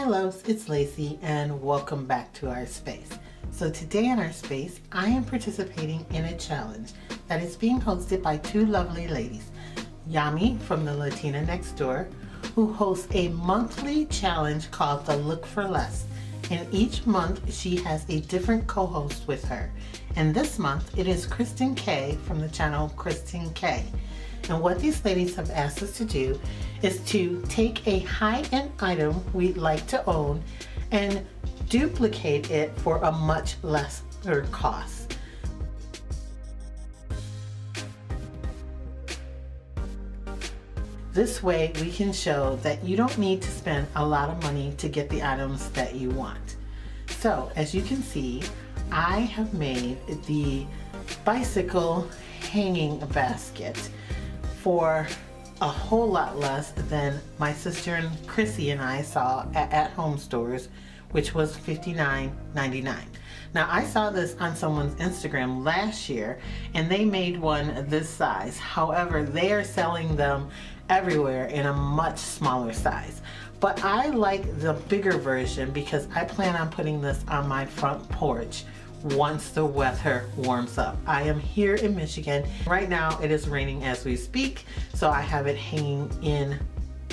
loves, it's Lacee and welcome back to our space. So today in our space, I am participating in a challenge that is being hosted by two lovely ladies. Yami from the Latina Next Door, who hosts a monthly challenge called the Look for Less. And each month she has a different co-host with her. And this month it is Kristin Kay from the channel Kristin Kay. And what these ladies have asked us to do is to take a high-end item we'd like to own and duplicate it for a much lesser cost. This way we can show that you don't need to spend a lot of money to get the items that you want. So as you can see, I have made the bicycle hanging basket for a whole lot less than my sister and Chrissy and I saw at home stores, which was $59.99. Now I saw this on someone's Instagram last year and they made one this size. However, they are selling them everywhere in a much smaller size. But I like the bigger version because I plan on putting this on my front porch once the weather warms up. I am here in Michigan. Right now it is raining as we speak, so I have it hanging in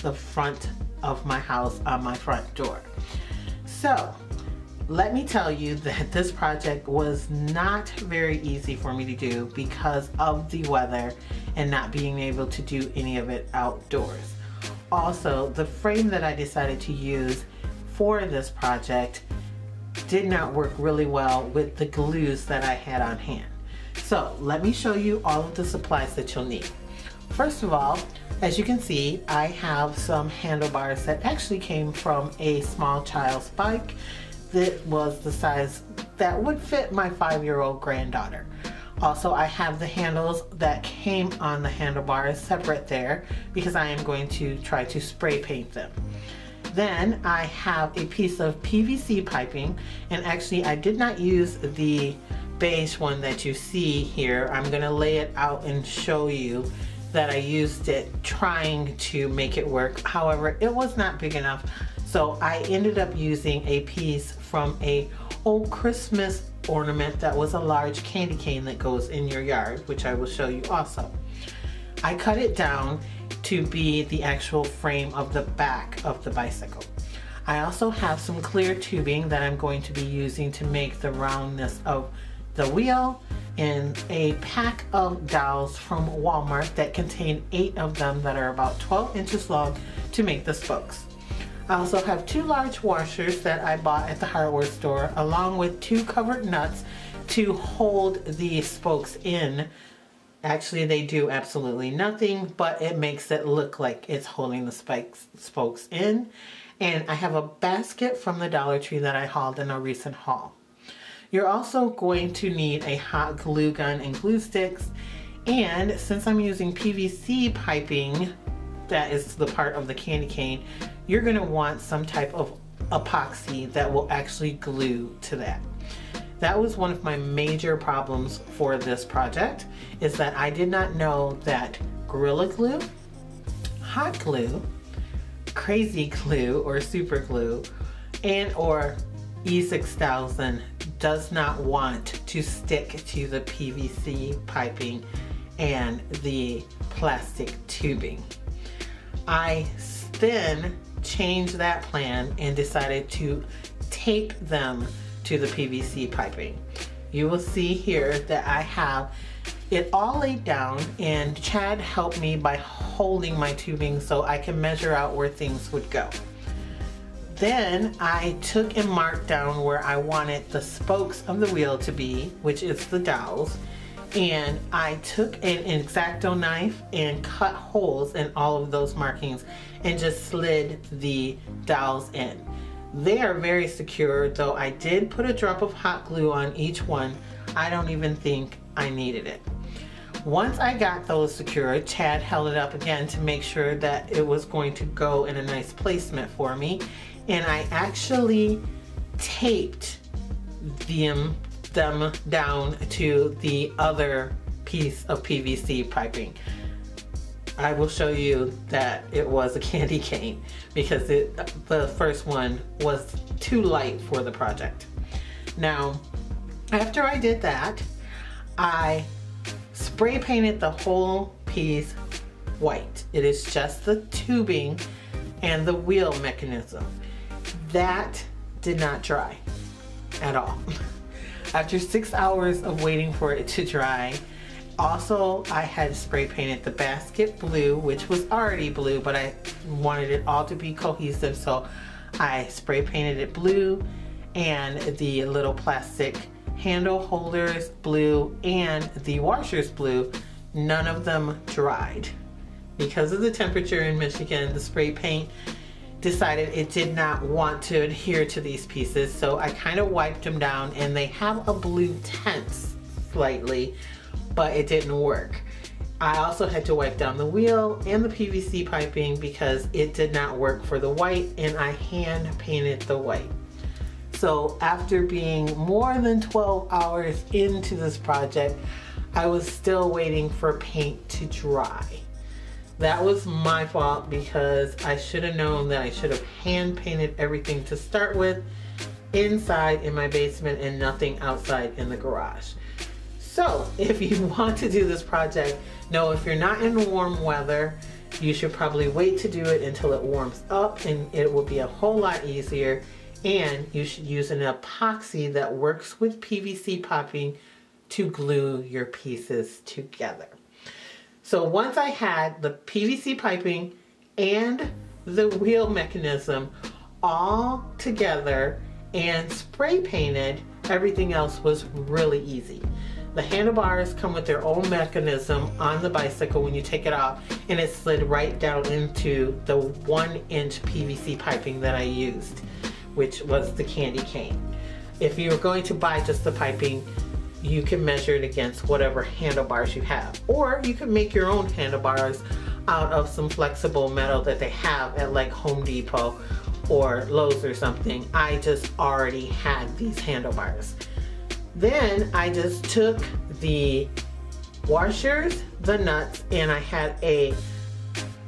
the front of my house on my front door. So let me tell you that this project was not very easy for me to do because of the weather and not being able to do any of it outdoors. Also, the frame that I decided to use for this project did not work really well with the glues that I had on hand. So let me show you all of the supplies that you'll need. First of all, as you can see, I have some handlebars that actually came from a small child's bike that was the size that would fit my 5-year-old granddaughter. Also, I have the handles that came on the handlebars separate there because I am going to try to spray paint them. Then I have a piece of PVC piping, and actually I did not use the beige one that you see here. I'm gonna lay it out and show you that I used it trying to make it work. However, it was not big enough, so I ended up using a piece from a old Christmas ornament that was a large candy cane that goes in your yard, which I will show you also. I cut it down to be the actual frame of the back of the bicycle. I also have some clear tubing that I'm going to be using to make the roundness of the wheel, and a pack of dowels from Walmart that contain 8 of them that are about 12 inches long to make the spokes. I also have 2 large washers that I bought at the hardware store, along with 2 covered nuts to hold the spokes in. Actually, they do absolutely nothing, but it makes it look like it's holding the spokes in. And I have a basket from the Dollar Tree that I hauled in a recent haul. You're also going to need a hot glue gun and glue sticks. And since I'm using PVC piping, that is the part of the candy cane, you're going to want some type of epoxy that will actually glue to that. That was one of my major problems for this project, is that I did not know that Gorilla Glue, hot glue, crazy glue or super glue, and or E6000 does not want to stick to the PVC piping and the plastic tubing. I then changed that plan and decided to tape them to the PVC piping. You will see here that I have it all laid down, and Chad helped me by holding my tubing so I can measure out where things would go. Then I took and marked down where I wanted the spokes of the wheel to be, which is the dowels, and I took an X-Acto knife and cut holes in all of those markings and just slid the dowels in. They are very secure, though I did put a drop of hot glue on each one. I don't even think I needed it. Once I got those secured, Chad held it up again to make sure that it was going to go in a nice placement for me. And I actually taped them down to the other piece of PVC piping. I will show you that it was a candy cane because the first one was too light for the project. Now, after I did that, I spray painted the whole piece white. It is just the tubing and the wheel mechanism. That did not dry at all. After 6 hours of waiting for it to dry, also I had spray painted the basket blue, which was already blue, but I wanted it all to be cohesive, so I spray painted it blue, and the little plastic handle holders blue, and the washers blue. None of them dried. Because of the temperature in Michigan, the spray paint decided it did not want to adhere to these pieces, so I kind of wiped them down, and they have a blue tint slightly, but it didn't work. I also had to wipe down the wheel and the PVC piping because it did not work for the white, and I hand painted the white. So after being more than 12 hours into this project, I was still waiting for paint to dry. That was my fault because I should have known that I should have hand painted everything to start with inside in my basement and nothing outside in the garage. So if you want to do this project, know if you're not in warm weather, you should probably wait to do it until it warms up, and it will be a whole lot easier. And you should use an epoxy that works with PVC piping to glue your pieces together. So once I had the PVC piping and the wheel mechanism all together and spray painted, everything else was really easy. The handlebars come with their own mechanism on the bicycle when you take it off, and it slid right down into the 1-inch PVC piping that I used, which was the candy cane. If you're going to buy just the piping, you can measure it against whatever handlebars you have. Or you can make your own handlebars out of some flexible metal that they have at like Home Depot or Lowe's or something. I just already had these handlebars. Then I just took the washers, the nuts, and I had a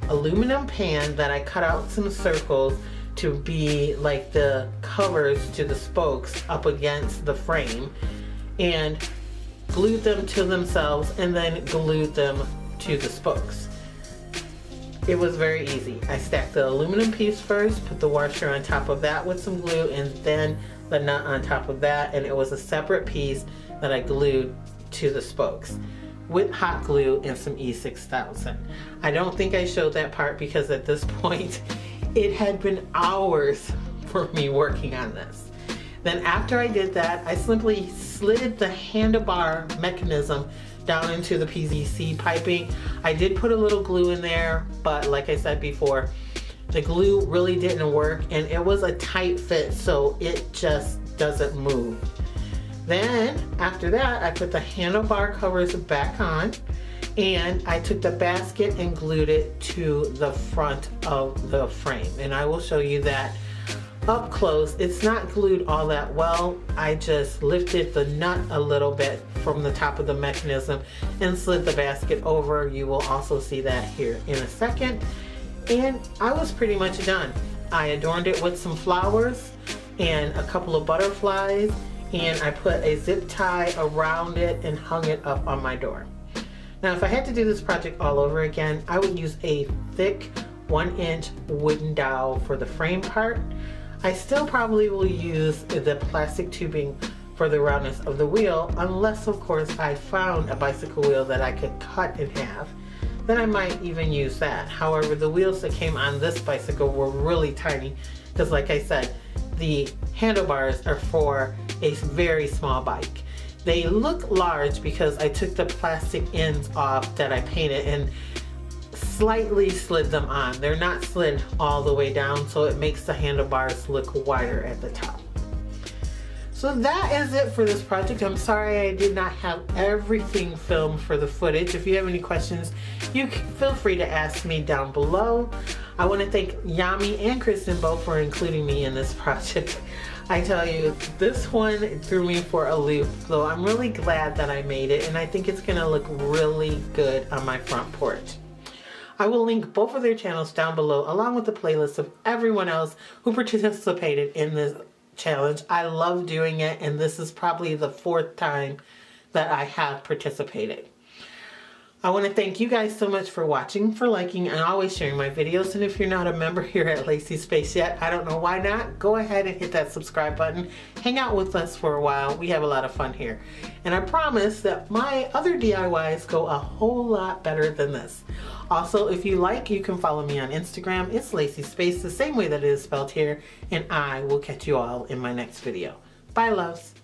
aluminum pan that I cut out some circles to be like the covers to the spokes up against the frame, and glued them to themselves and then glued them to the spokes. It was very easy. I stacked the aluminum piece first, put the washer on top of that with some glue, and then the nut on top of that, and it was a separate piece that I glued to the spokes with hot glue and some E6000. I don't think I showed that part because at this point it had been hours for me working on this. Then after I did that, I simply slid the handlebar mechanism down into the PVC piping. I did put a little glue in there, but like I said before, the glue really didn't work, and it was a tight fit, so it just doesn't move. Then after that, I put the handlebar covers back on, and I took the basket and glued it to the front of the frame. And I will show you that up close. It's not glued all that well. I just lifted the nut a little bit from the top of the mechanism and slid the basket over. You will also see that here in a second. And I was pretty much done. I adorned it with some flowers and a couple of butterflies, and I put a zip tie around it and hung it up on my door. Now, if I had to do this project all over again, I would use a thick 1-inch wooden dowel for the frame part. I still probably will use the plastic tubing for the roundness of the wheel, unless of course I found a bicycle wheel that I could cut in half. Then I might even use that. However, the wheels that came on this bicycle were really tiny because, like I said, the handlebars are for a very small bike. They look large because I took the plastic ends off that I painted and slightly slid them on. They're not slid all the way down, so it makes the handlebars look wider at the top. So that is it for this project. I'm sorry I did not have everything filmed for the footage. If you have any questions, you can feel free to ask me down below. I want to thank Yami and Kristin both for including me in this project. I tell you, this one threw me for a loop, so I'm really glad that I made it, and I think it's gonna look really good on my front porch. I will link both of their channels down below, along with the playlist of everyone else who participated in this challenge. I love doing it, and this is probably the 4th time that I have participated. I want to thank you guys so much for watching, for liking, and always sharing my videos. And if you're not a member here at Lacee Space yet, I don't know why not. Go ahead and hit that subscribe button. Hang out with us for a while. We have a lot of fun here. And I promise that my other DIYs go a whole lot better than this. Also, if you like, you can follow me on Instagram. It's Lacee Space, the same way that it is spelled here. And I will catch you all in my next video. Bye, loves.